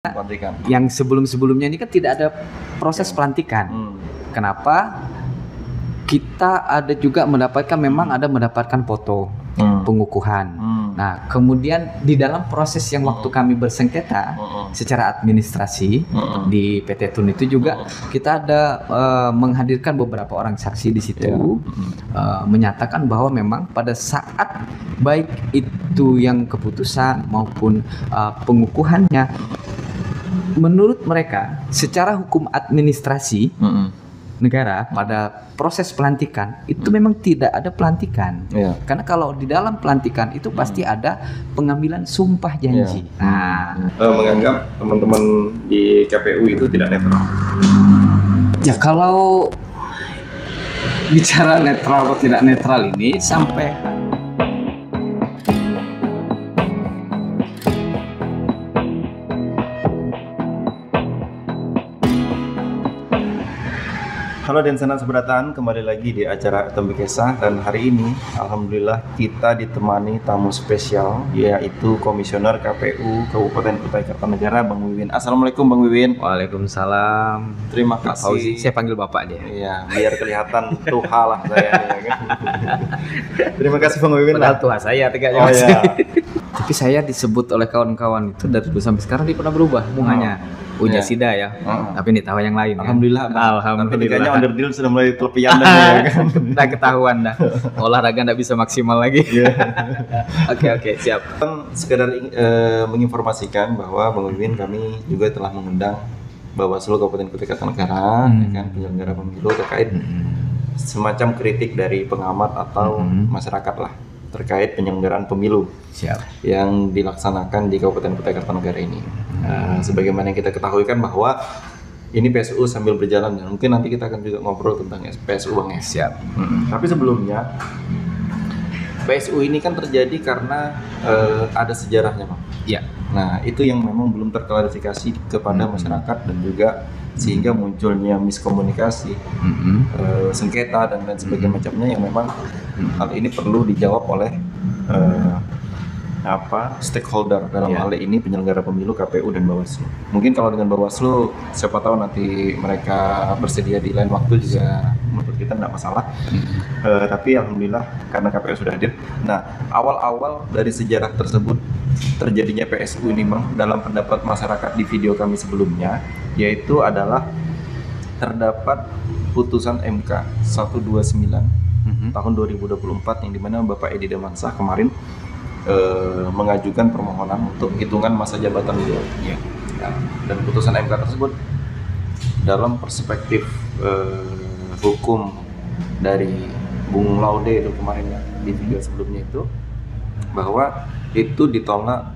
Pelantikan. Yang sebelum-sebelumnya ini kan tidak ada proses pelantikan. Kenapa? Kita ada juga mendapatkan foto pengukuhan. Nah, kemudian di dalam proses yang waktu kami bersengketa secara administrasi di PT Tun itu juga kita ada menghadirkan beberapa orang saksi di situ, menyatakan bahwa memang pada saat baik itu yang keputusan maupun pengukuhannya, menurut mereka secara hukum administrasi negara pada proses pelantikan itu memang tidak ada pelantikan. Karena kalau di dalam pelantikan itu pasti ada pengambilan sumpah janji. Menganggap teman-teman di KPU itu tidak netral. Ya, kalau bicara netral atau tidak netral ini sampai Halo Densenan Seberatan, kembali lagi di acara Tembik Kesah, dan hari ini alhamdulillah kita ditemani tamu spesial, yaitu Komisioner KPU Kabupaten Kutai Kartanegara, Bang Wiwin. Assalamualaikum Bang Wiwin. Waalaikumsalam. Terima Pak kasih. Fauzi, saya panggil Bapak dia. Iya, biar kelihatan tuha lah saya. Ya, kan? Terima kasih Bang Wiwin. Padahal tuha saya tegaknya. Tapi saya disebut oleh kawan-kawan itu dari dulu sampai sekarang dia pernah berubah bunganya. Uja Sida ya, tapi ini tahu yang lain. Alhamdulillah. Alhamdulillah. Tapi kayaknya underdeal sudah mulai terpian ya kan. Udah ketahuan dah. Olahraga nggak bisa maksimal lagi. Oke, siap. Sekedar menginformasikan bahwa Bang Wiwin kami juga telah mengundang Bawaslu Kabupaten Kutai Kartanegara, ya kan, penyelenggara pemilu terkait semacam kritik dari pengamat atau masyarakat lah terkait penyelenggaraan pemilu yang dilaksanakan di Kabupaten Kutai Kartanegara ini. Sebagaimana yang kita ketahui kan bahwa ini PSU sambil berjalan, dan mungkin nanti kita akan juga ngobrol tentang PSU Bang ya. Tapi sebelumnya PSU ini kan terjadi karena ada sejarahnya Bang. Iya. Nah itu yang memang belum terklarifikasi kepada masyarakat, dan juga sehingga munculnya miskomunikasi, sengketa dan lain sebagainya macamnya, yang memang hal ini perlu dijawab oleh stakeholder dalam hal ini penyelenggara pemilu KPU dan Bawaslu. Mungkin kalau dengan Bawaslu siapa tahu nanti mereka bersedia di lain waktu juga, menurut kita tidak masalah. Tapi alhamdulillah karena KPU sudah hadir. Nah, awal-awal dari sejarah tersebut terjadinya PSU ini Bang, dalam pendapat masyarakat di video kami sebelumnya, yaitu adalah terdapat putusan MK 129 tahun 2024 yang dimana Bapak Edi Damansah kemarin mengajukan permohonan untuk hitungan masa jabatan beliau. Dan putusan MK tersebut dalam perspektif hukum dari Bung Laude itu kemarin ya, di video sebelumnya itu, bahwa itu ditolak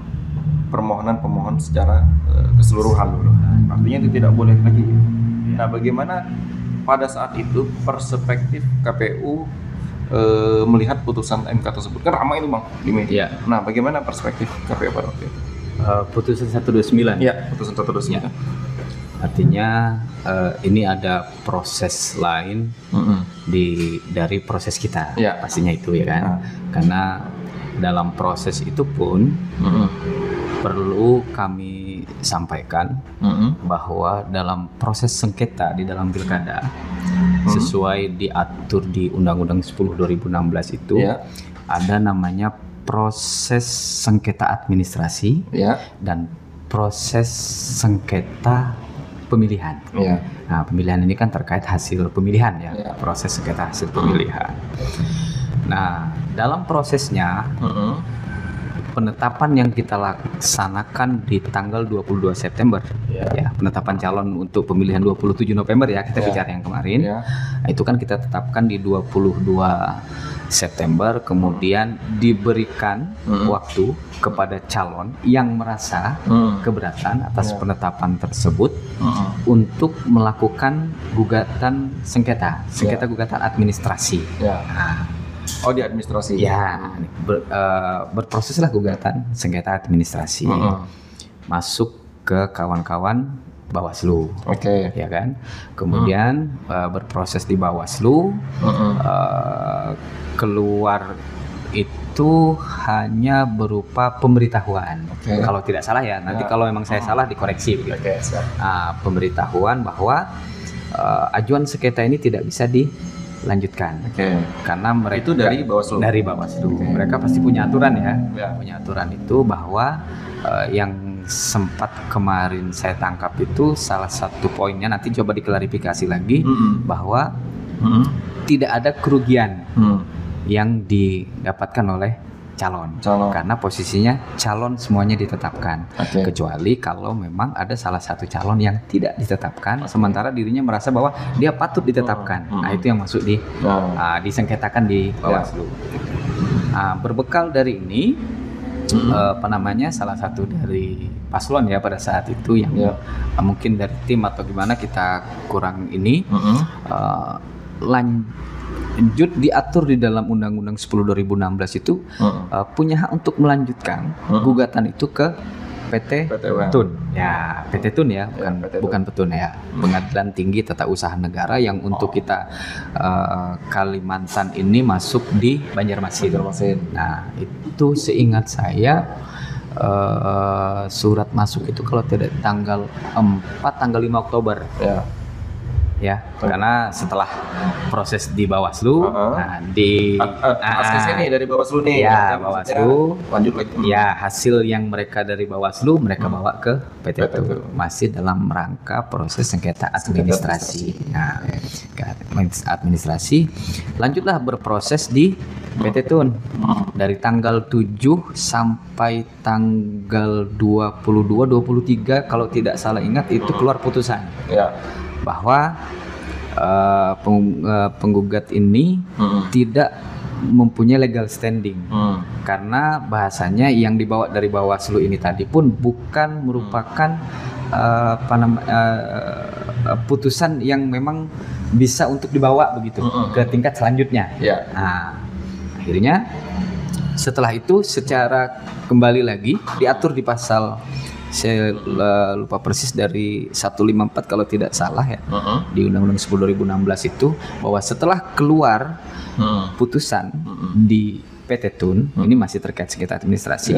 permohonan pemohon secara keseluruhan dulu. Artinya itu tidak boleh lagi. Nah, bagaimana pada saat itu perspektif KPU melihat putusan MK tersebut? Kan ramai itu Bang di media. Nah, bagaimana perspektif KPU pada waktu itu? Putusan 129. Iya, putusan 129. Artinya ini ada proses lain dari proses kita, pastinya itu ya kan. Karena dalam proses itu pun perlu kami sampaikan bahwa dalam proses sengketa di dalam pilkada, sesuai diatur di Undang-Undang 10 2016 itu ada namanya proses sengketa administrasi dan proses sengketa pemilihan. Nah, pemilihan ini kan terkait hasil pemilihan ya, proses sengketa hasil pemilihan. Nah, dalam prosesnya penetapan yang kita laksanakan di tanggal 22 September ya, penetapan calon untuk pemilihan 27 November ya, kita bicara yang kemarin. Nah, itu kan kita tetapkan di 22 September, kemudian diberikan waktu kepada calon yang merasa keberatan atas penetapan tersebut untuk melakukan gugatan sengketa gugatan administrasi. Di administrasi. Berproseslah gugatan sengketa administrasi. Masuk ke kawan-kawan Bawaslu. Ya kan? Kemudian berproses di Bawaslu, keluar itu hanya berupa pemberitahuan. Kalau tidak salah ya, nanti kalau memang saya salah dikoreksi. Pemberitahuan bahwa ajuan sengketa ini tidak bisa dilanjutkan. Karena mereka itu dari Bawaslu. Dari Bawaslu. Mereka pasti punya aturan ya. Punya aturan itu bahwa yang sempat kemarin saya tangkap itu salah satu poinnya, nanti coba diklarifikasi lagi bahwa tidak ada kerugian yang didapatkan oleh calon. Karena posisinya calon semuanya ditetapkan, kecuali kalau memang ada salah satu calon yang tidak ditetapkan, sementara dirinya merasa bahwa dia patut ditetapkan. Nah, itu yang masuk disengketakan di Bawaslu. Berbekal dari ini, salah satu dari paslon ya pada saat itu yang mungkin dari tim atau gimana kita kurang ini lanjut diatur di dalam Undang-Undang 10/2016 itu punya hak untuk melanjutkan gugatan itu ke PT Tun. Ya, PT Tun ya, bukan Petun ya. Pengadilan Tinggi Tata Usaha Negara yang untuk kita Kalimantan ini masuk di Banjarmasin. Nah, itu seingat saya surat masuk itu kalau tidak tanggal 5 Oktober. Ya, karena setelah proses di Bawaslu, ini dari Bawaslu nih. Ya, Bawaslu. Lanjut lagi. Ya, hasil yang mereka dari Bawaslu mereka bawa ke PT Tun. Masih dalam rangka proses sengketa administrasi. Nah, administrasi lanjutlah berproses di PT Tun dari tanggal 7 sampai tanggal 22-23 kalau tidak salah ingat itu keluar putusan. Bahwa penggugat ini tidak mempunyai legal standing karena bahasanya yang dibawa dari Bawaslu ini tadi pun bukan merupakan putusan yang memang bisa untuk dibawa begitu ke tingkat selanjutnya. Nah, akhirnya setelah itu secara kembali lagi diatur di pasal, saya lupa persis, dari 154 kalau tidak salah ya, di Undang-Undang 10/2016 itu, bahwa setelah keluar putusan di PT Tun, ini masih terkait sengketa administrasi,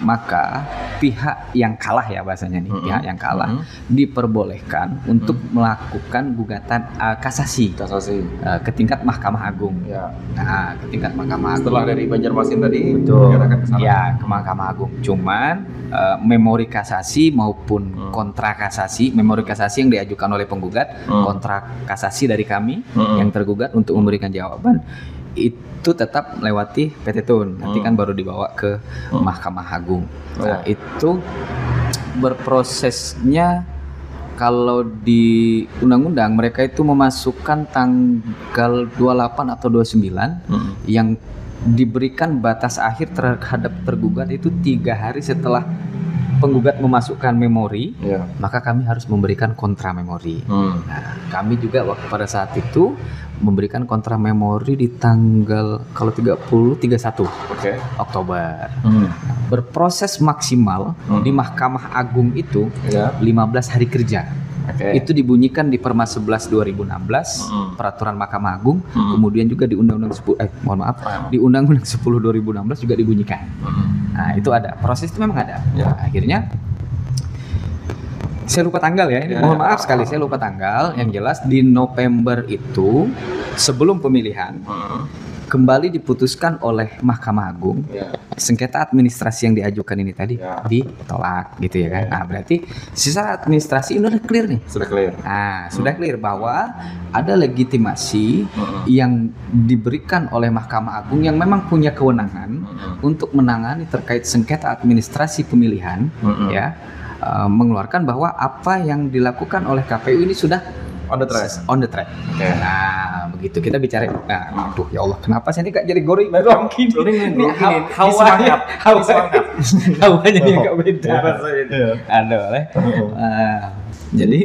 maka pihak yang kalah ya bahasanya nih, pihak yang kalah diperbolehkan untuk melakukan gugatan kasasi ke tingkat Mahkamah Agung. Nah, ke tingkat Mahkamah Agung. Setelah dari Banjarmasin tadi, ke Mahkamah Agung. Cuman memori kasasi maupun kontra kasasi, memori kasasi yang diajukan oleh penggugat, kontra kasasi dari kami yang tergugat untuk memberikan jawaban, itu tetap melewati PT Tun. Nanti kan baru dibawa ke Mahkamah Agung. Nah, itu berprosesnya kalau di undang-undang mereka itu memasukkan tanggal 28 atau 29 yang diberikan batas akhir terhadap tergugat itu 3 hari setelah penggugat memasukkan memori, maka kami harus memberikan kontra memori. Nah, kami juga waktu pada saat itu memberikan kontra memori di tanggal kalau 31 Oktober. Berproses maksimal di Mahkamah Agung itu 15 hari kerja. Itu dibunyikan di Perma 11 2016 peraturan Mahkamah Agung, kemudian juga di Undang-Undang di Undang-Undang 10 2016 juga dibunyikan. Nah, itu ada. Proses itu memang ada. Nah, akhirnya saya lupa tanggal ya. Ini mohon maaf sekali saya lupa tanggal. Yang jelas di November itu sebelum pemilihan kembali diputuskan oleh Mahkamah Agung sengketa administrasi yang diajukan ini tadi ditolak gitu ya kan. Nah, berarti sisa administrasi ini udah clear nih. Sudah clear. Nah, sudah clear bahwa ada legitimasi yang diberikan oleh Mahkamah Agung yang memang punya kewenangan untuk menangani terkait sengketa administrasi pemilihan mengeluarkan bahwa apa yang dilakukan oleh KPU ini sudah on the track. Nah, begitu kita bicara. Nah, aduh ya Allah, kenapa sih ini kak jadi gori baru gini? Ini hawanya agak beda rasanya. Aduh, jadi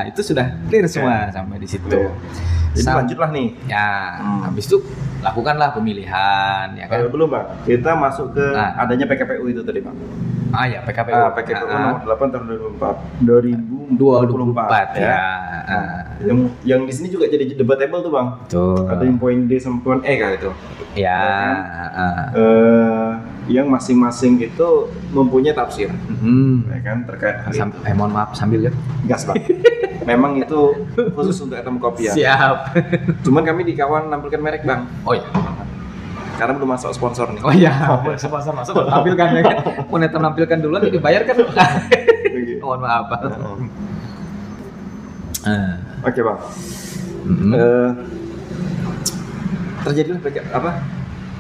itu sudah clear semua sampai di situ. Jadi lanjutlah nih. Habis itu lakukanlah pemilihan, ya kan? Belum, Bang. Kita masuk ke adanya PKPU itu tadi, Bang. PKPU. PKPU nomor 8 tahun 2024 ya. Yang di sini juga jadi debatable tuh Bang. Betul. Ada yang poin D sama poin E kah itu? Ya. Yang masing-masing itu mempunyai tafsir. Ya kan terkait hal itu. Mohon maaf sambil ya. Gas Bang. Memang itu khusus untuk Etam Kopi ya. Siap. Cuman kami di kawan nampilkan merek Bang. Oh iya. Karena belum masuk sponsor nih. Oh iya, sponsor masuk tampilkan ya kan. Mau Etam nampilkan duluan jadi bayar kan. Mohon maaf. Oke Bang. Terjadilah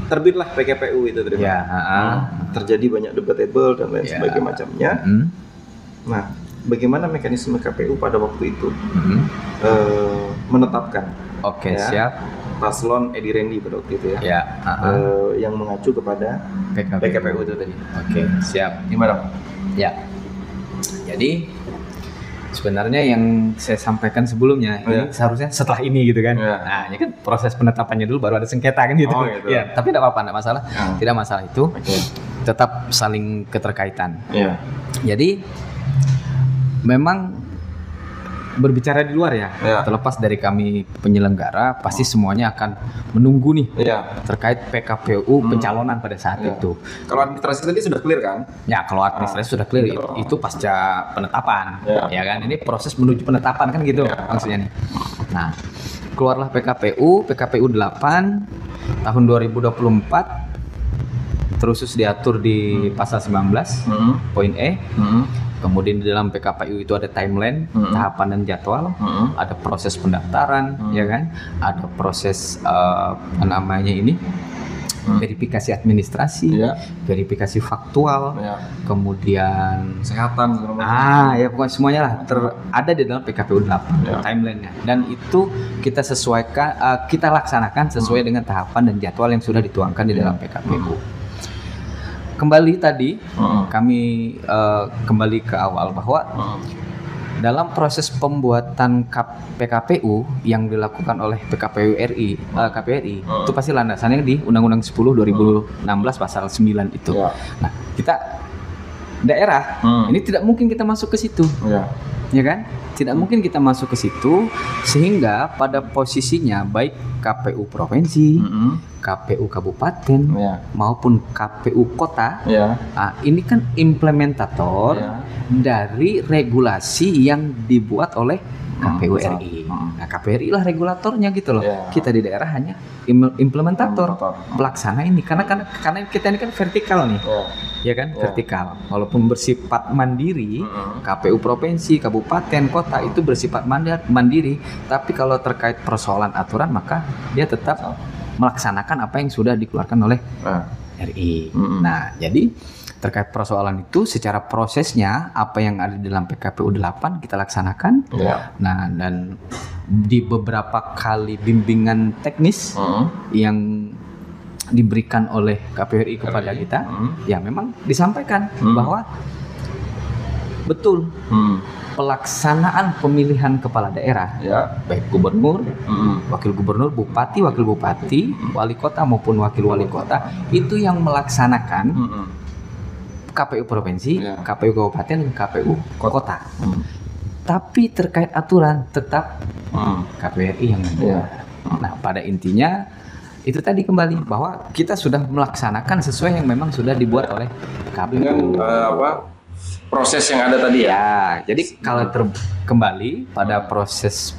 terbitlah PKPU itu tadi. Ya, terjadi banyak debatable dan lain sebagainya macamnya. Nah, bagaimana mekanisme KPU pada waktu itu menetapkan? Oke, siap. Paslon Edi Randy pada waktu itu ya. Yang mengacu kepada PKPU itu tadi. Oke, siap. Gimana? Ya. Jadi sebenarnya yang saya sampaikan sebelumnya ini seharusnya setelah ini gitu kan. Nah, ini kan proses penetapannya dulu baru ada sengketa kan gitu. Gitu. Ya, tapi tidak apa-apa, tidak masalah. Tidak masalah itu. Tetap saling keterkaitan. Jadi memang berbicara di luar ya, terlepas dari kami penyelenggara, pasti semuanya akan menunggu nih terkait PKPU pencalonan pada saat itu. Kalau administrasi tadi sudah clear kan? Ya, kalau administrasi sudah clear itu pasca penetapan, ya kan? Ini proses menuju penetapan kan gitu maksudnya nih. Nah, keluarlah PKPU 8 tahun 2024, terusus diatur di pasal 19 poin E. Kemudian di dalam PKPU itu ada timeline, tahapan dan jadwal, ada proses pendaftaran, ya kan, ada proses verifikasi administrasi, verifikasi faktual, kemudian kesehatan, ya pokoknya semuanya lah ada di dalam PKPU 8 timelinenya, dan itu kita sesuaikan, kita laksanakan sesuai dengan tahapan dan jadwal yang sudah dituangkan di dalam PKPU. Kembali tadi kami kembali ke awal bahwa dalam proses pembuatan PKPU yang dilakukan oleh KPRI itu pasti landasannya di Undang-Undang 10 2016 pasal 9 itu. Nah, kita daerah ini tidak mungkin kita masuk ke situ. Ya kan? Tidak mungkin kita masuk ke situ, sehingga pada posisinya baik KPU provinsi, KPU kabupaten maupun KPU kota, ini kan implementator dari regulasi yang dibuat oleh KPU RI. Nah, KPU RI lah regulatornya gitu loh. Kita di daerah hanya implementator, pelaksana ini. Karena kita ini kan vertikal nih. Ya kan, vertikal. Walaupun bersifat mandiri, KPU provinsi, kabupaten, kota itu bersifat mandiri, tapi kalau terkait persoalan aturan maka dia tetap melaksanakan apa yang sudah dikeluarkan oleh RI. Nah, jadi terkait persoalan itu secara prosesnya apa yang ada di dalam PKPU 8 kita laksanakan. Nah, dan di beberapa kali bimbingan teknis yang diberikan oleh KPRI kepada kita, ya memang disampaikan bahwa betul pelaksanaan pemilihan kepala daerah, baik gubernur, wakil gubernur, bupati, wakil bupati, wali kota maupun wakil wali kota, itu yang melaksanakan KPU provinsi, KPU kabupaten, dan KPU kota. Tapi terkait aturan tetap KPRI yang membuat. Nah, pada intinya itu tadi kembali bahwa kita sudah melaksanakan sesuai yang memang sudah dibuat oleh KPU. Dengan proses yang ada tadi ya. Jadi kalau kembali pada proses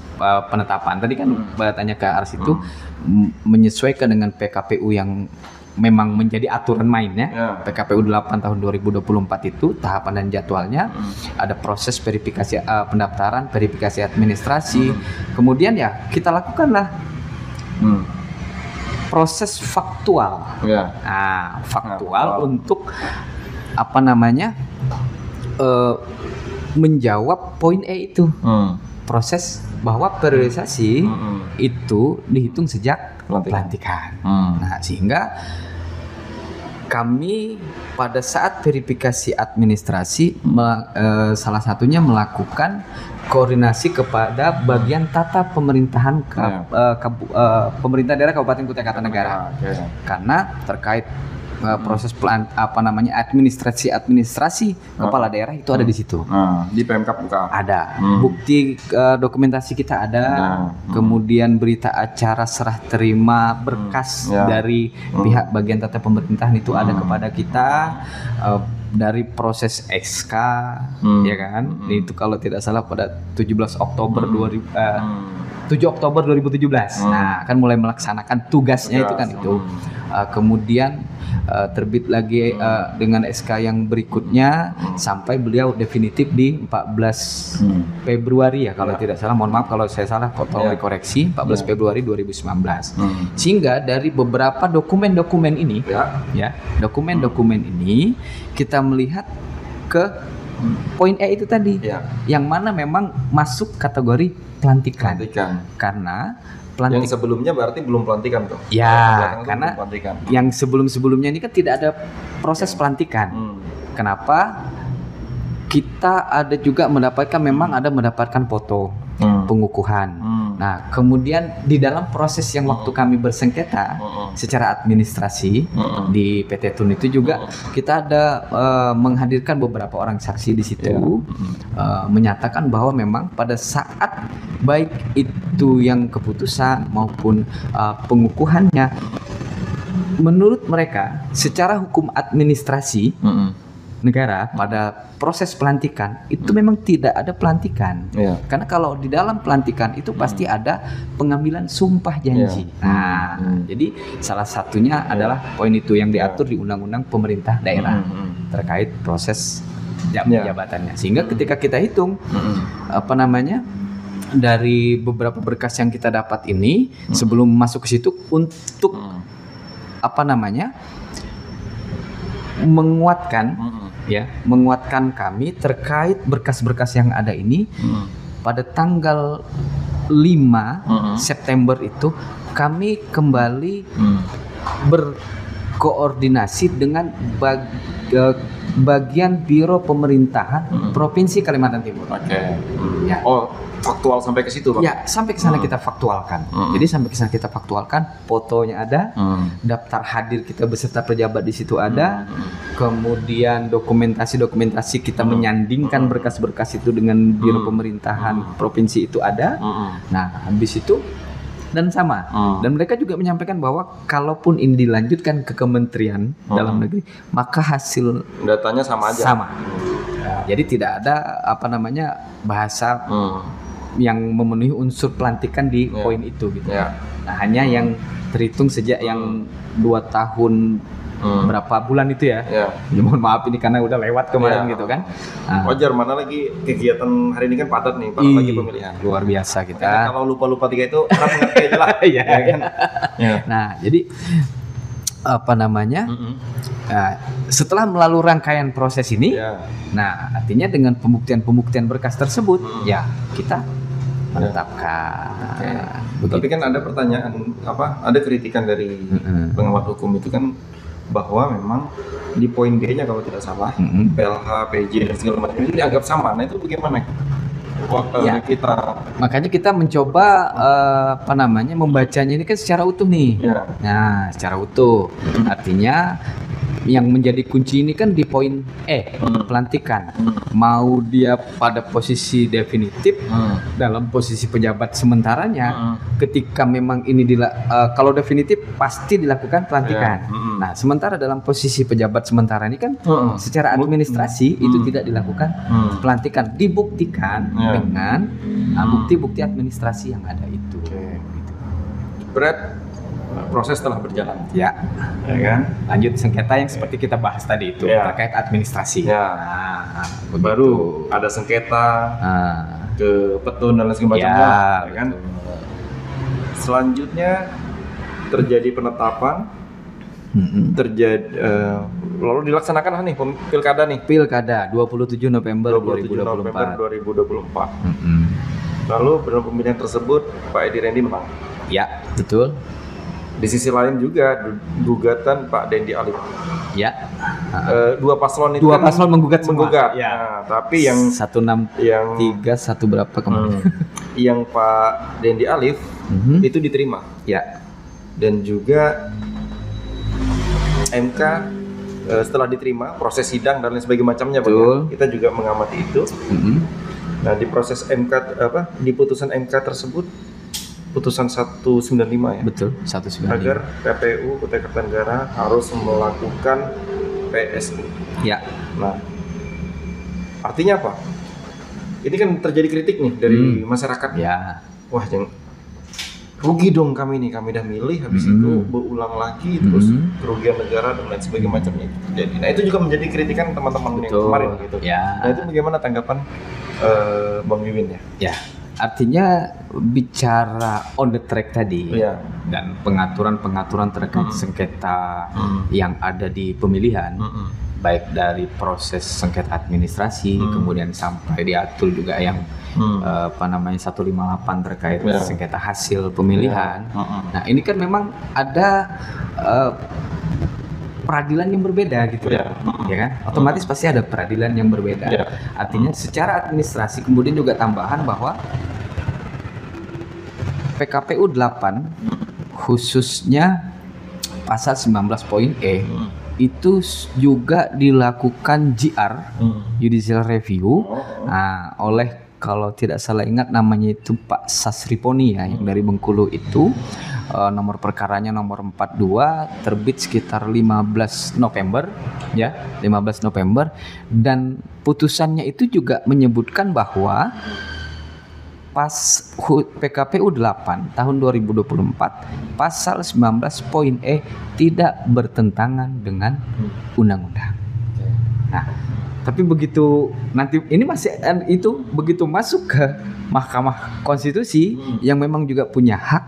penetapan tadi kan tanya ke Ars itu menyesuaikan dengan PKPU yang memang menjadi aturan mainnya. PKPU 8 tahun 2024 itu tahapan dan jadwalnya, ada proses verifikasi pendaftaran, verifikasi administrasi, kemudian ya kita lakukanlah proses faktual. Nah, faktual untuk menjawab poin E itu. Proses bahwa periodisasi itu dihitung sejak pelantikan. Nah, sehingga kami pada saat verifikasi administrasi salah satunya melakukan koordinasi kepada bagian tata pemerintahan pemerintah daerah Kabupaten Kutai Kartanegara. Karena terkait proses administrasi kepala daerah itu ada di situ. Di Pemkab bukan? Ada. Bukti dokumentasi kita ada. Kemudian berita acara serah terima berkas dari pihak bagian tata pemerintahan itu ada kepada kita. Dari proses SK ya kan, itu kalau tidak salah pada 17 Oktober 7 Oktober 2017. Nah, kan mulai melaksanakan tugasnya itu kan itu. Kemudian terbit lagi dengan SK yang berikutnya sampai beliau definitif di 14 Februari ya kalau tidak salah. Mohon maaf kalau saya salah, tolong dikoreksi. 14 Februari 2019. Sehingga dari beberapa dokumen-dokumen ini dokumen-dokumen ini kita melihat ke poin E itu tadi, yang mana memang masuk kategori pelantikan. Karena yang sebelumnya berarti belum pelantikan tuh. Ya, karena yang sebelum-sebelumnya ini kan tidak ada proses pelantikan. Kenapa? Kita ada juga mendapatkan foto pengukuhan. Nah, kemudian di dalam proses yang waktu kami bersengketa secara administrasi di PT Tun itu juga kita ada menghadirkan beberapa orang saksi di situ, menyatakan bahwa memang pada saat baik itu yang keputusan maupun pengukuhannya, menurut mereka secara hukum administrasi negara pada proses pelantikan itu memang tidak ada pelantikan. Karena kalau di dalam pelantikan itu pasti ada pengambilan sumpah janji. Jadi salah satunya adalah poin itu yang diatur di Undang-Undang Pemerintah Daerah terkait proses jabatannya. Sehingga ketika kita hitung dari beberapa berkas yang kita dapat ini sebelum masuk ke situ untuk menguatkan kami terkait berkas-berkas yang ada ini. Pada tanggal 5 September itu kami kembali berkoordinasi dengan bagian Biro Pemerintahan Provinsi Kalimantan Timur. Faktual sampai ke situ, Pak? Ya, sampai ke sana kita faktualkan. Jadi sampai ke sana kita faktualkan, fotonya ada, daftar hadir kita beserta pejabat di situ ada, kemudian dokumentasi kita menyandingkan berkas-berkas itu dengan Biro Pemerintahan Provinsi itu ada. Nah, habis itu dan sama. Dan mereka juga menyampaikan bahwa kalaupun ini dilanjutkan ke Kementerian Dalam Negeri, maka hasil datanya sama aja. Jadi tidak ada bahasa yang memenuhi unsur pelantikan di poin itu gitu. Nah, hanya yang terhitung sejak yang 2 tahun berapa bulan itu ya. Mohon maaf ini karena udah lewat kemarin gitu kan. Wajar, mana lagi kegiatan hari ini kan padat nih, lagi pemilihan. Luar biasa kita. Karena kalau lupa-lupa 3 itu orang mengerti aja lah. Kan? Nah, jadi setelah melalui rangkaian proses ini, nah artinya dengan pembuktian berkas tersebut, kita menetapkan. Tapi kan ada pertanyaan, ada kritikan dari pengamat hukum itu kan bahwa memang di poin B-nya kalau tidak salah, PLH, PJ dan segala macam itu dianggap sama. Nah itu bagaimana? Makanya kita mencoba membacanya ini kan secara utuh nih. Nah, secara utuh. Artinya yang menjadi kunci ini kan di poin E, pelantikan. Mau dia pada posisi definitif, dalam posisi pejabat sementaranya, ketika memang ini kalau definitif pasti dilakukan pelantikan. Nah, sementara dalam posisi pejabat sementara ini kan secara administrasi itu tidak dilakukan pelantikan, dibuktikan dengan bukti-bukti administrasi yang ada itu. Proses telah berjalan. Ya kan? Lanjut sengketa yang seperti kita bahas tadi itu terkait administrasi. Baru ada sengketa ke petun dan lain sebagainya. Kan? Selanjutnya terjadi penetapan, lalu dilaksanakan nih pilkada nih. Pilkada 27 November 2024. Lalu dalam pemilihan tersebut Pak Edi Randy menang. Ya, betul. Di sisi lain juga gugatan Pak Dendi Alif. Dua paslon itu menggugat semua. Nah, tapi yang 163 satu berapa kemarin? Yang Pak Dendi Alif itu diterima. Dan juga MK setelah diterima proses sidang dan lain sebagainya macamnya, Bang, ya, kita juga mengamati itu. Nah, di proses MK di putusan MK tersebut, putusan 195 ya. Betul, 195. Agar KPU Kutai Kartanegara harus melakukan PSU. Ya. Nah, artinya apa? Ini kan terjadi kritik nih dari masyarakat. Ya. Wah, yang rugi dong kami dah milih, habis itu berulang lagi, terus kerugian negara dan lain sebagainya macamnya itu terjadi. Nah, itu juga menjadi kritikan teman-teman yang kemarin gitu. Ya. Nah, itu bagaimana tanggapan Bang Wiwin ya? Ya, artinya bicara on the track tadi dan pengaturan terkait sengketa yang ada di pemilihan, baik dari proses sengketa administrasi, kemudian sampai diatur juga yang 158 terkait sengketa hasil pemilihan. Nah, ini kan memang ada peradilan yang berbeda gitu ya kan, otomatis pasti ada peradilan yang berbeda. Artinya secara administrasi, kemudian juga tambahan bahwa PKPU 8 khususnya pasal 19 poin E itu juga dilakukan JR, judicial review, oleh, kalau tidak salah ingat namanya itu Pak Sasriponi ya, yang dari Bengkulu itu. Nomor perkaranya nomor 42, terbit sekitar 15 November ya, 15 November, dan putusannya itu juga menyebutkan bahwa pas PKPU 8 tahun 2024 pasal 19 poin E tidak bertentangan dengan undang-undang. Nah, tapi begitu nanti ini masih itu begitu masuk ke Mahkamah Konstitusi yang memang juga punya hak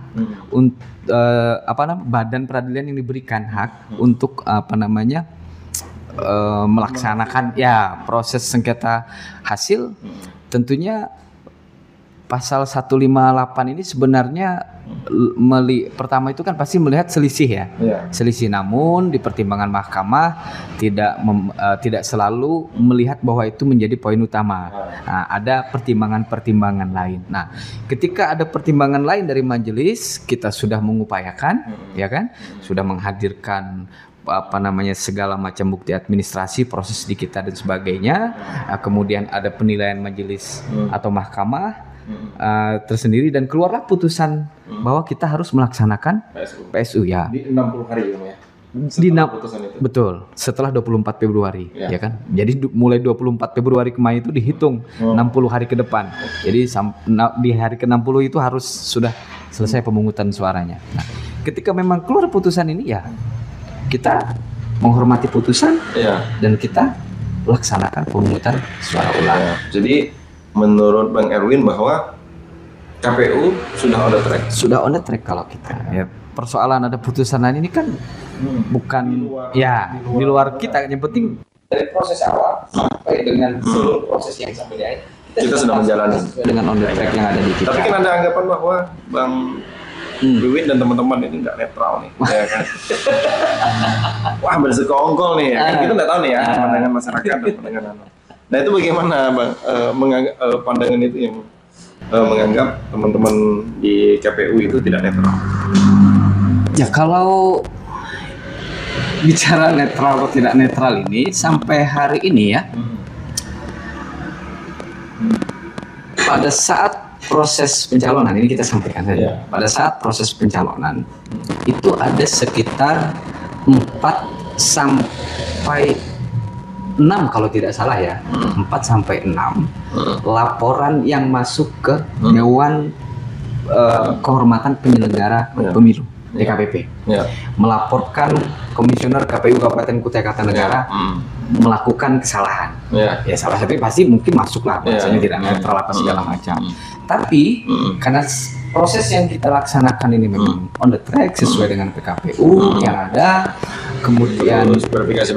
untuk badan peradilan yang diberikan hak untuk melaksanakan proses sengketa hasil, tentunya pasal 158 ini sebenarnya pertama itu kan pasti melihat selisih ya. Selisih, namun di pertimbangan mahkamah tidak selalu melihat bahwa itu menjadi poin utama. Nah, ada pertimbangan-pertimbangan lain. Nah, ketika ada pertimbangan lain dari majelis, kita sudah mengupayakan ya kan, sudah menghadirkan segala macam bukti administrasi, proses di kita dan sebagainya. Kemudian ada penilaian majelis atau mahkamah tersendiri, dan keluarlah putusan bahwa kita harus melaksanakan PSU ya. Di 60 hari ya. Betul, setelah 24 Februari ya kan. Jadi mulai 24 Februari kemarin itu dihitung 60 hari ke depan. Jadi di hari ke-60 itu harus sudah selesai pemungutan suaranya. Nah, ketika memang keluar putusan ini ya kita menghormati putusan dan kita laksanakan pemungutan suara ulang. Jadi menurut Bang Erwin bahwa KPU sudah on the track. Sudah on the track kalau kita. Ya, persoalan ada putusan lain ini kan bukan di luar kita. Yang penting dari proses awal sampai dengan seluruh proses yang sampai di akhir kita sedang menjalani dengan on the track yang ada di kita. Tapi kan ada anggapan bahwa Bang Wiwin dan teman-teman ini nggak netral nih, ya kan? Wah, bersekongkol nih, ya kan? Kita nggak tahu nih ya pandangan masyarakat dan pandangan anak. Nah, itu bagaimana Bang pandangan itu yang menganggap teman-teman di KPU itu tidak netral? Ya, kalau bicara netral atau tidak netral ini sampai hari ini ya, pada saat proses pencalonan ini kita sampaikan saja. Pada saat proses pencalonan itu ada sekitar 4 sampai 6 kalau tidak salah ya, 4 sampai 6 laporan yang masuk ke Dewan Kehormatan Penyelenggara Pemilu DKPP, melaporkan Komisioner KPU Kabupaten Kutai Kartanegara melakukan kesalahan. Ya salah satu pasti mungkin masuk lah, bahasanya tidak netral apa segala macam. Tapi karena proses yang kita laksanakan ini memang on the track sesuai dengan PKPU yang ada, kemudian verifikasi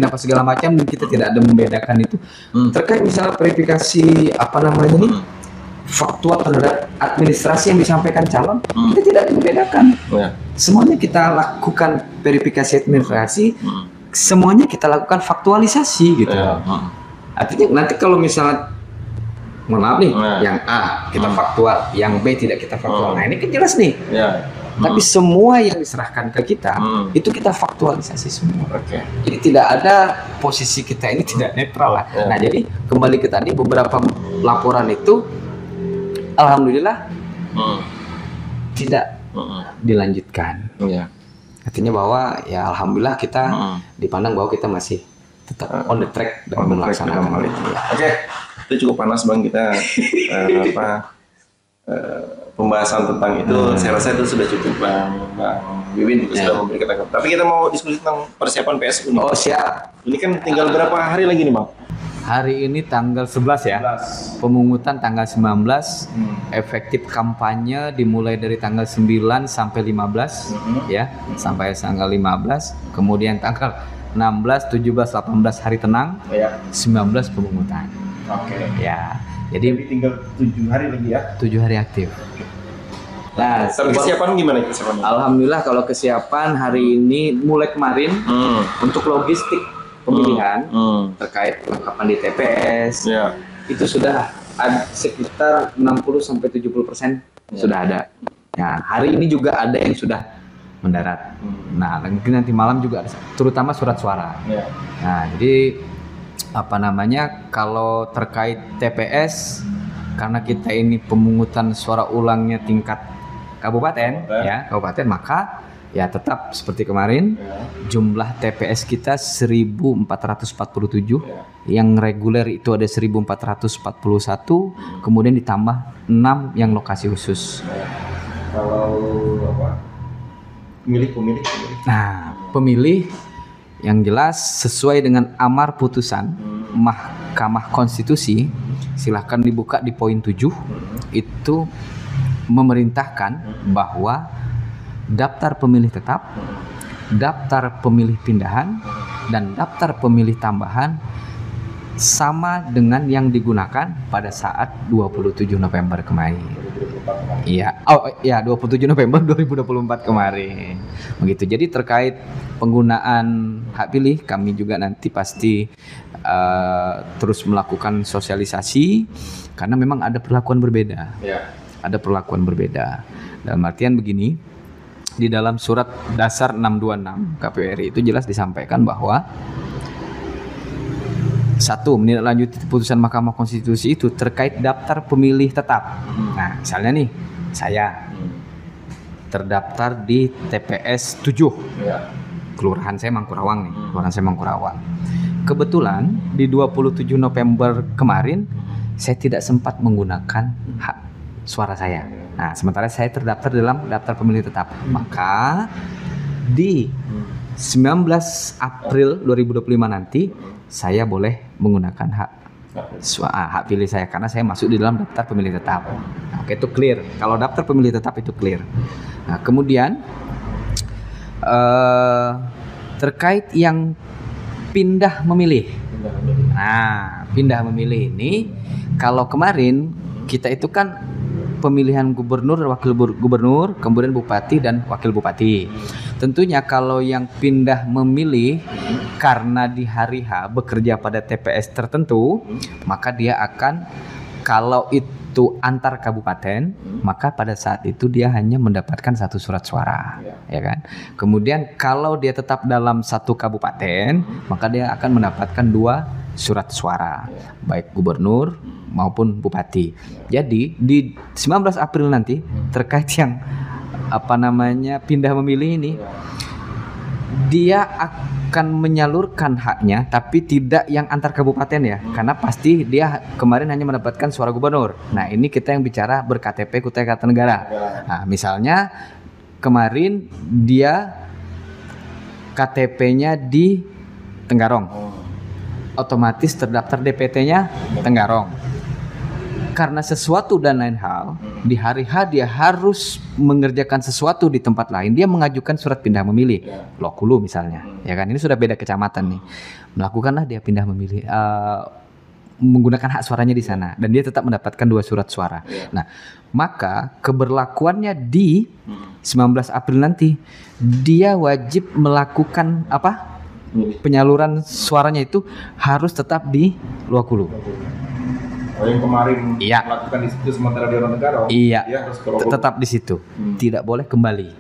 apa segala macam, kita tidak ada membedakan itu. Terkait misalnya verifikasi faktual terhadap administrasi yang disampaikan calon, kita tidak membedakan. Semuanya kita lakukan verifikasi administrasi, semuanya kita lakukan faktualisasi gitu. Artinya nanti kalau misalnya mohon maaf nih, yang A kita faktual, yang B tidak kita faktual. Nah, ini kan jelas nih. Tapi semua yang diserahkan ke kita itu kita faktualisasi semua. Oke. Jadi tidak ada posisi kita ini tidak netral lah. Nah, jadi kembali ke tadi beberapa laporan itu alhamdulillah tidak dilanjutkan. Iya. Artinya bahwa ya alhamdulillah kita dipandang bahwa kita masih tetap on the track dalam melaksanakan hal itu. Oke. Itu cukup panas Bang kita pembahasan tentang itu. Saya rasa itu sudah cukup Bang Wiwin juga sudah memberi kita. Tapi kita mau diskusi tentang persiapan PSU nih. Oh siap. Ini kan tinggal berapa hari lagi nih Bang? Hari ini tanggal 11 ya. 11. Pemungutan tanggal 19. Efektif kampanye dimulai dari tanggal 9 sampai 15 ya, sampai tanggal 15. Kemudian tanggal 16, 17, 18 hari tenang. 19 pemungutan. Oke. Ya. Jadi tinggal 7 hari lagi ya. 7 hari aktif. Nah, kesiapan gimana kesiapannya? Alhamdulillah kalau kesiapan hari ini mulai kemarin untuk logistik pemilihan terkait kelengkapan di TPS itu sudah ada sekitar 60-70% sudah ada. Nah, hari ini juga ada yang sudah mendarat. Nah, mungkin nanti malam juga ada, terutama surat suara. Nah, jadi apa namanya, kalau terkait TPS, karena kita ini pemungutan suara ulangnya tingkat kabupaten, kabupaten, maka ya tetap seperti kemarin, jumlah TPS kita 1447, yang reguler itu ada 1441, kemudian ditambah 6 yang lokasi khusus. Kalau pemilih. Nah, pemilih yang jelas sesuai dengan amar putusan Mahkamah Konstitusi, silahkan dibuka di poin 7, itu memerintahkan bahwa daftar pemilih tetap, daftar pemilih pindahan, dan daftar pemilih tambahan sama dengan yang digunakan pada saat 27 November kemarin. Iya, 27 November 2024 kemarin. Begitu. Jadi terkait penggunaan hak pilih, kami juga nanti pasti terus melakukan sosialisasi karena memang ada perlakuan berbeda. Ada perlakuan berbeda. Dalam artian begini, di dalam surat dasar 626 KPU RI itu jelas disampaikan bahwa 1. Menindaklanjuti putusan Mahkamah Konstitusi itu terkait daftar pemilih tetap. Nah, misalnya nih, saya terdaftar di TPS 7. Kelurahan saya Mangkurawang nih, kelurahan saya Mangkurawang. Kebetulan di 27 November kemarin saya tidak sempat menggunakan hak suara saya. Nah, sementara saya terdaftar dalam daftar pemilih tetap. Maka di 19 April 2025 nanti saya boleh menggunakan hak pilih saya karena saya masuk di dalam daftar pemilih tetap. Nah, oke, itu clear. Kalau daftar pemilih tetap itu clear. Nah, kemudian terkait yang pindah memilih. Nah, pindah memilih ini kalau kemarin kita itu kan pemilihan gubernur, wakil gubernur, kemudian bupati dan wakil bupati. Tentunya kalau yang pindah memilih karena di hari H bekerja pada TPS tertentu, maka dia akan, kalau itu antar kabupaten, maka pada saat itu dia hanya mendapatkan 1 surat suara, ya kan. Kemudian kalau dia tetap dalam 1 kabupaten, maka dia akan mendapatkan 2 surat suara, baik gubernur maupun bupati. Jadi di 19 April nanti terkait yang pindah memilih ini, dia akan menyalurkan haknya tapi tidak yang antar kabupaten ya, karena pasti dia kemarin hanya mendapatkan suara gubernur. Nah, ini kita yang bicara ber-KTP Kutai Kartanegara. Nah, misalnya kemarin dia KTP-nya di Tenggarong, otomatis terdaftar DPT-nya Tenggarong. Karena sesuatu dan lain hal, di hari H dia harus mengerjakan sesuatu di tempat lain, dia mengajukan surat pindah memilih, Lokulu misalnya, ya kan, ini sudah beda kecamatan nih, melakukanlah dia pindah memilih, menggunakan hak suaranya di sana, dan dia tetap mendapatkan 2 surat suara. Nah, maka keberlakuannya di 19 April nanti, dia wajib melakukan penyaluran suaranya itu harus tetap di Lokulu. Oh, yang kemarin melakukan di situ sementara di orang negara, dia harus tetap di situ, tidak boleh kembali.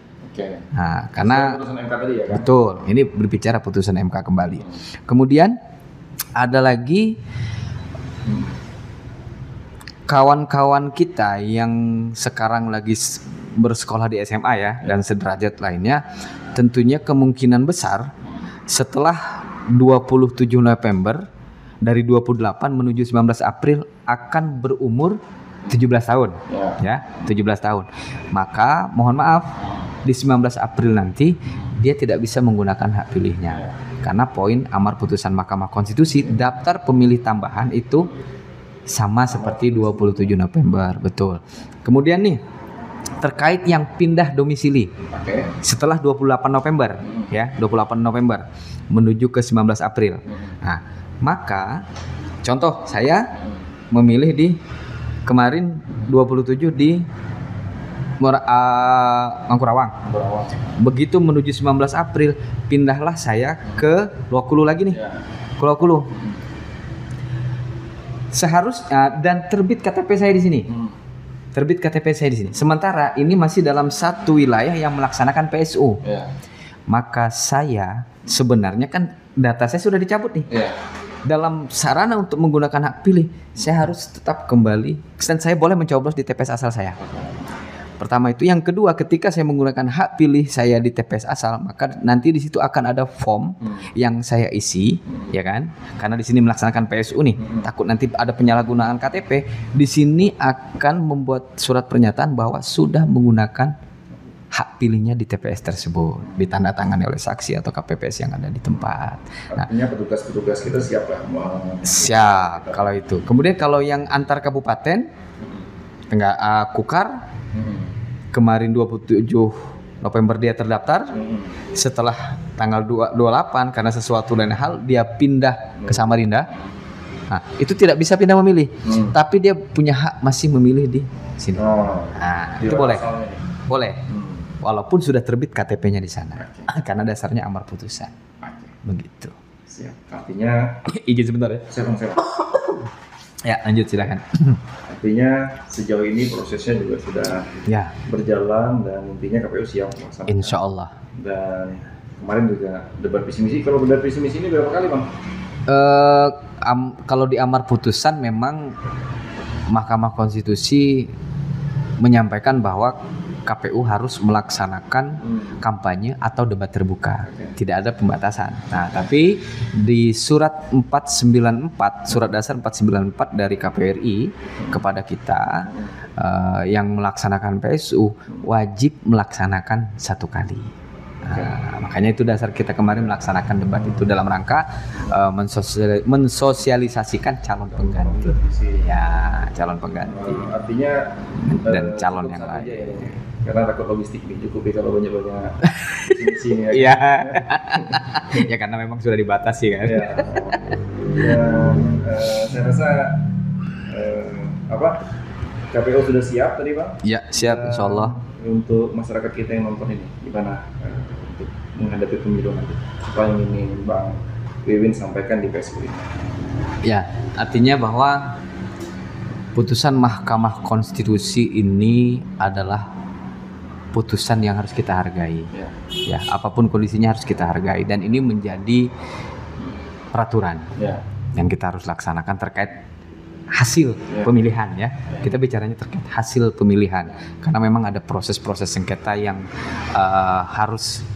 Nah, karena putusan MK tadi ya kan? Betul, ini berbicara putusan MK kembali. Kemudian ada lagi kawan-kawan kita yang sekarang lagi bersekolah di SMA ya dan sederajat lainnya, tentunya kemungkinan besar setelah 27 November dari 28 menuju 19 April akan berumur 17 tahun ya 17 tahun. Maka mohon maaf di 19 April nanti dia tidak bisa menggunakan hak pilihnya karena poin amar putusan Mahkamah Konstitusi daftar pemilih tambahan itu sama seperti 27 November, betul. Kemudian nih terkait yang pindah domisili setelah 28 November ya 28 November menuju ke 19 April. Nah, maka contoh saya memilih di kemarin 27 di Mangkurawang. Begitu menuju 19 April pindahlah saya ke Luakulu lagi nih. Ke Luakulu. Seharusnya dan terbit KTP saya di sini. Terbit KTP saya di sini. Sementara ini masih dalam satu wilayah yang melaksanakan PSU. Maka saya sebenarnya kan data saya sudah dicabut nih. Dalam sarana untuk menggunakan hak pilih, saya harus tetap kembali dan saya boleh mencoblos di TPS asal saya. Pertama itu, yang kedua ketika saya menggunakan hak pilih saya di TPS asal, maka nanti di situ akan ada form yang saya isi, ya kan? Karena di sini melaksanakan PSU nih, takut nanti ada penyalahgunaan KTP. Di sini akan membuat surat pernyataan bahwa sudah menggunakan hak pilihnya di TPS tersebut, ditandatangani oleh saksi atau KPPS yang ada di tempat. Artinya petugas-petugas kita siap lah? Siap kalau itu. Kemudian kalau yang antar kabupaten, Kukar, kemarin 27 November dia terdaftar, setelah tanggal 28 karena sesuatu lain hal dia pindah ke Samarinda. Nah, itu tidak bisa pindah memilih, tapi dia punya hak masih memilih di sini. Nah, itu boleh. Boleh. Walaupun sudah terbit KTP-nya di sana. Karena dasarnya amar putusan. Begitu. Siap. Artinya izin sebentar ya. Siap. Ya, lanjut silakan. Artinya sejauh ini prosesnya juga sudah berjalan dan intinya KPU siap melaksanakan. Insya Allah. Dan kemarin juga debat visi misi. Kalau debat visi misi ini berapa kali, Bang? Kalau di amar putusan memang Mahkamah Konstitusi menyampaikan bahwa KPU harus melaksanakan kampanye atau debat terbuka, tidak ada pembatasan. Nah, tapi di surat 494, surat dasar 494 dari KPU RI kepada kita yang melaksanakan PSU wajib melaksanakan 1 kali. Nah, makanya itu dasar kita kemarin melaksanakan debat itu dalam rangka mensosialisasikan calon pengganti. Ya, calon pengganti. Artinya dan calon yang lain. Karena takut logistik nih, cukup ya kalau banyak-banyak di sini ya. Iya. Ya karena memang sudah dibatasi kan. Ya. Dan saya rasa KPU sudah siap tadi, Bang? Ya, siap insyaallah. Untuk masyarakat kita yang nonton ini gimana untuk menghadapi pemilu nanti? Apa yang ini Bang Wiwin sampaikan di PSU ini? Ya, artinya bahwa putusan Mahkamah Konstitusi ini adalah putusan yang harus kita hargai. Ya, apapun kondisinya harus kita hargai dan ini menjadi peraturan yang kita harus laksanakan terkait hasil pemilihan ya. Kita bicaranya terkait hasil pemilihan karena memang ada proses-proses sengketa yang harus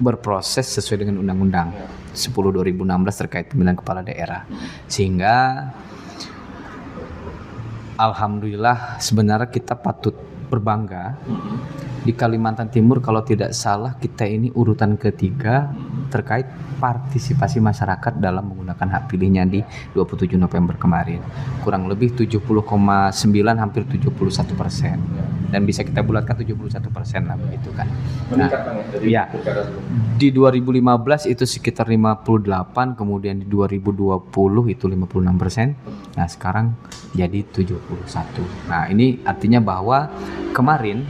berproses sesuai dengan Undang-Undang 10/2016 terkait pemilihan kepala daerah. Sehingga alhamdulillah sebenarnya kita patut berbangga. Di Kalimantan Timur kalau tidak salah kita ini urutan ketiga terkait partisipasi masyarakat dalam menggunakan hak pilihnya di 27 November kemarin. Kurang lebih 70,9 hampir 71%. Dan bisa kita bulatkan 71% lah begitu kan. Nah, ya, di 2015 itu sekitar 58, kemudian di 2020 itu 56%. Nah, sekarang jadi 71. Nah, ini artinya bahwa kemarin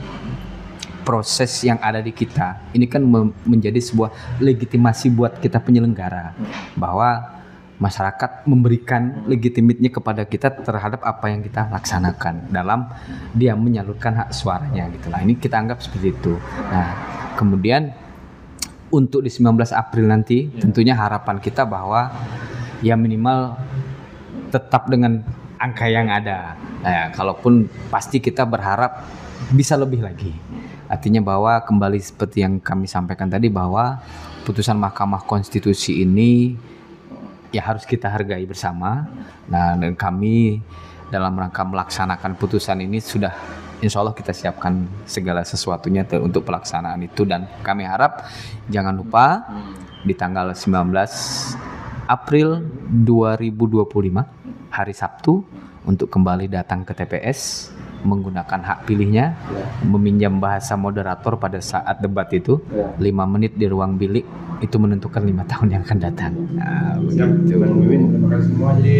proses yang ada di kita ini kan menjadi sebuah legitimasi buat kita penyelenggara bahwa masyarakat memberikan legitimitnya kepada kita terhadap apa yang kita laksanakan dalam dia menyalurkan hak suaranya gitu lah. Ini kita anggap seperti itu. Nah, Kemudian untuk di 19 April nanti tentunya harapan kita bahwa ya minimal tetap dengan angka yang ada. Nah, kalaupun pasti kita berharap bisa lebih lagi. Artinya bahwa kembali seperti yang kami sampaikan tadi, bahwa putusan Mahkamah Konstitusi ini ya harus kita hargai bersama. Nah, dan kami dalam rangka melaksanakan putusan ini sudah insya Allah kita siapkan segala sesuatunya untuk pelaksanaan itu, dan kami harap jangan lupa di tanggal 19 April 2025 hari Sabtu untuk kembali datang ke TPS menggunakan hak pilihnya, meminjam bahasa moderator pada saat debat itu 5 menit di ruang bilik itu menentukan 5 tahun yang akan datang. Nah, begitu. Bang Wiwin, terima kasih semua. Jadi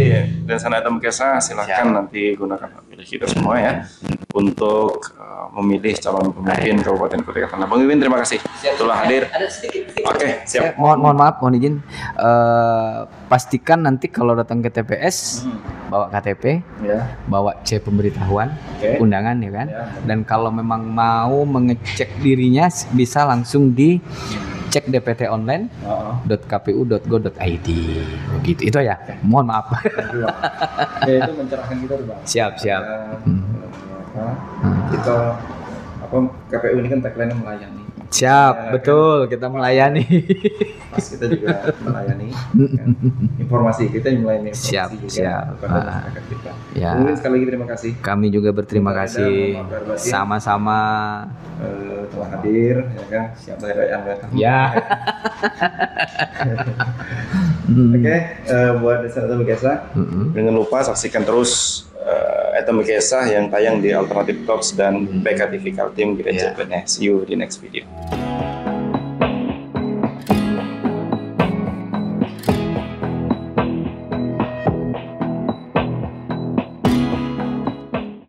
dan sana Kesa silakan nanti gunakan hak pilih kita semua ya untuk memilih calon pemimpin Kabupaten Kutai Kartanegara. Bang Wiwin, terima kasih telah hadir. Oke, siap. Mohon maaf, mohon izin. Pastikan nanti kalau datang ke TPS bawa KTP, bawa C pemberitahuan, undangan ya kan. Dan kalau memang mau mengecek dirinya bisa langsung di cek dptonline.kpu.go.id begitu. Itu ya. Mohon maaf. Ya, itu mencerahkan kita tuh, Bang. Siap. Kita KPU ini kan tagline melayani. Siap, betul, kita melayani. Pas kita juga melayani kan? Informasi kita yang melayani siap kepada masyarakat kita. Ya. Mungkin sekali lagi terima kasih. Kami juga berterima kasih sama-sama telah hadir ya kan, siap dari rakyat. Ya. Oke, buat Desa Kesa, jangan lupa saksikan terus Kesa yang tayang di Alternative Talks dan BK TV Kaltim Gereja Benes. See you di next video.